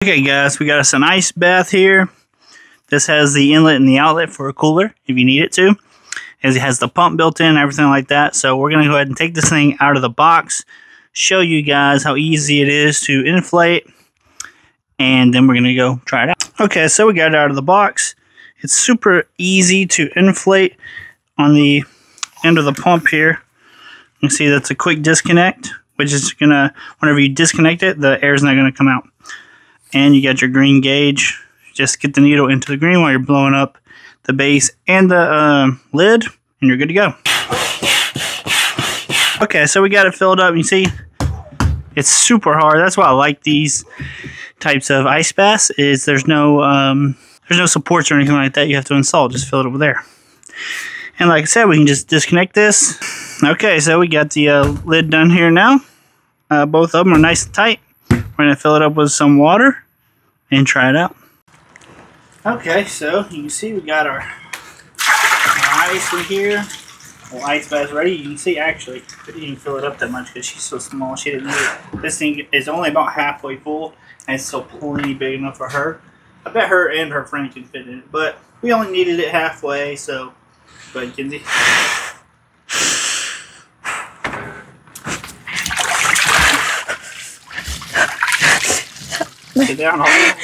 Okay guys, we got us an ice bath here. This has the inlet and the outlet for a cooler if you need it to. It has the pump built in, everything like that. So we're going to go ahead and take this thing out of the box, show you guys how easy it is to inflate, and then we're going to go try it out. Okay, so we got it out of the box. It's super easy to inflate on the end of the pump here. You can see that's a quick disconnect, which is going to, whenever you disconnect it, the air is not going to come out. And you got your green gauge. Just get the needle into the green while you're blowing up the base and the lid, and you're good to go. Okay, so we got it filled up. You see, it's super hard. That's why I like these types of ice baths. Is there's no supports or anything like that you have to install. Just fill it over there. And like I said, we can just disconnect this. Okay, so we got the lid done here now. Both of them are nice and tight. We're going to fill it up with some water and try it out. Okay, so you can see we got our ice in here. Well, ice bath's ready. You can see actually, I didn't even fill it up that much because she's so small. She didn't need it. This thing is only about halfway full, and it's still plenty big enough for her. I bet her and her friend can fit in it, but we only needed it halfway, so go ahead, Kinsey. Sit down, hold on.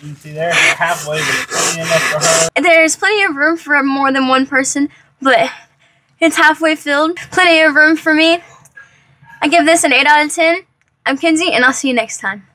You can see there, halfway, but it's plenty enough for her. There's plenty of room for more than one person, but it's halfway filled. Plenty of room for me. I give this an 8 out of 10. I'm Kinsey, and I'll see you next time.